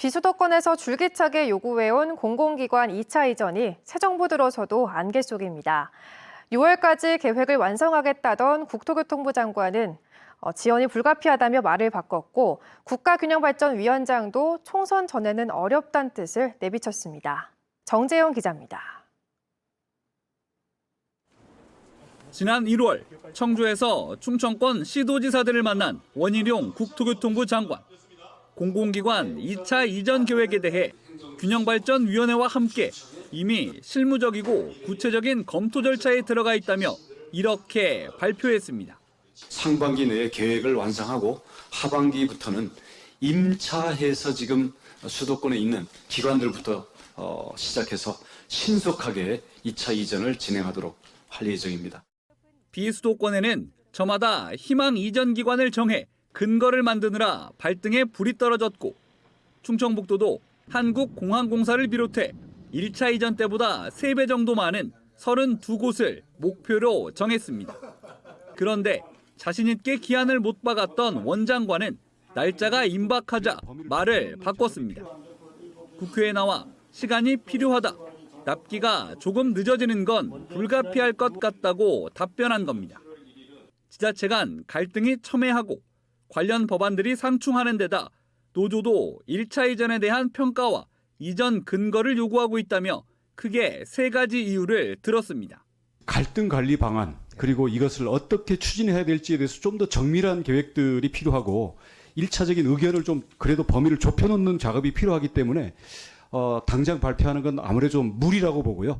비수도권에서 줄기차게 요구해온 공공기관 2차 이전이 새 정부 들어서도 안개 속입니다. 6월까지 계획을 완성하겠다던 국토교통부 장관은 지연이 불가피하다며 말을 바꿨고 국가균형발전위원장도 총선 전에는 어렵다는 뜻을 내비쳤습니다. 정재영 기자입니다. 지난 1월 청주에서 충청권 시도지사들을 만난 원희룡 국토교통부 장관. 공공기관 2차 이전 계획에 대해 균형발전위원회와 함께 이미 실무적이고 구체적인 검토 절차에 들어가 있다며 이렇게 발표했습니다. 상반기 내에 계획을 완성하고 하반기부터는 임차해서 지금 수도권에 있는 기관들부터 시작해서 신속하게 2차 이전을 진행하도록 할 예정입니다. 비수도권에는 저마다 희망 이전 기관을 정해 근거를 만드느라 발등에 불이 떨어졌고 충청북도도 한국공항공사를 비롯해 1차 이전 때보다 3배 정도 많은 32곳을 목표로 정했습니다. 그런데 자신 있게 기한을 못 박았던 원 장관은 날짜가 임박하자 말을 바꿨습니다. 국회에 나와 시간이 필요하다. 납기가 조금 늦어지는 건 불가피할 것 같다고 답변한 겁니다. 지자체 간 갈등이 첨예하고 관련 법안들이 상충하는 데다 노조도 1차 이전에 대한 평가와 이전 근거를 요구하고 있다며 크게 3가지 이유를 들었습니다. 갈등 관리 방안 그리고 이것을 어떻게 추진해야 될지에 대해서 좀 더 정밀한 계획들이 필요하고 1차적인 의견을 좀 그래도 범위를 좁혀놓는 작업이 필요하기 때문에 당장 발표하는 건 아무래도 좀 무리라고 보고요.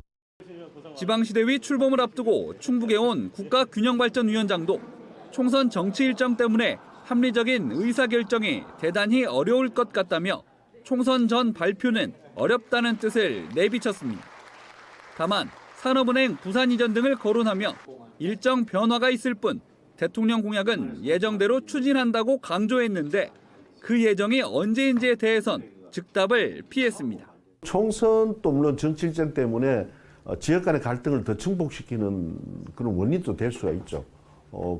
지방시대위 출범을 앞두고 충북에 온 국가균형발전위원장도 총선 정치 일정 때문에 합리적인 의사결정이 대단히 어려울 것 같다며 총선 전 발표는 어렵다는 뜻을 내비쳤습니다. 다만 산업은행 부산 이전 등을 거론하며 일정 변화가 있을 뿐 대통령 공약은 예정대로 추진한다고 강조했는데 그 예정이 언제인지에 대해선 즉답을 피했습니다. 총선도 물론 정치 일정 때문에 지역 간의 갈등을 더 증폭시키는 그런 원인도 될 수가 있죠.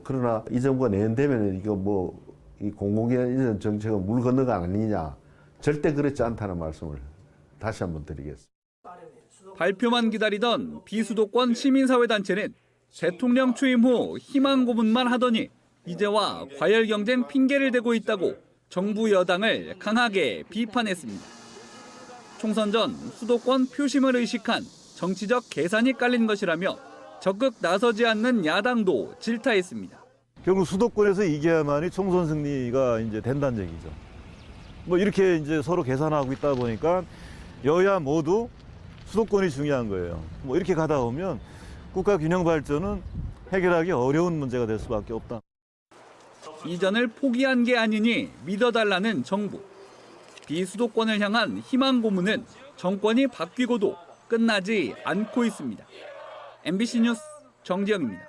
그러나 이 정부가 내년되면 이거 이 공공기관 이전 정책은 물 건너가 아니냐, 절대 그렇지 않다는 말씀을 다시 한번 드리겠습니다. 발표만 기다리던 비수도권 시민사회단체는 대통령 취임 후 희망 고문만 하더니 이제와 과열 경쟁 핑계를 대고 있다고 정부 여당을 강하게 비판했습니다. 총선 전 수도권 표심을 의식한 정치적 계산이 깔린 것이라며 적극 나서지 않는 야당도 질타했습니다. 결국 수도권에서 이겨야만이 총선 승리가 이제 된다는 얘기죠. 이렇게 이제 서로 계산하고 있다 보니까 여야 모두 수도권이 중요한 거예요. 이렇게 가다 보면 국가 균형 발전은 해결하기 어려운 문제가 될 수밖에 없다. 이전을 포기한 게 아니니 믿어달라는 정부. 비수도권을 향한 희망 고문은 정권이 바뀌고도 끝나지 않고 있습니다. MBC 뉴스 정지영입니다.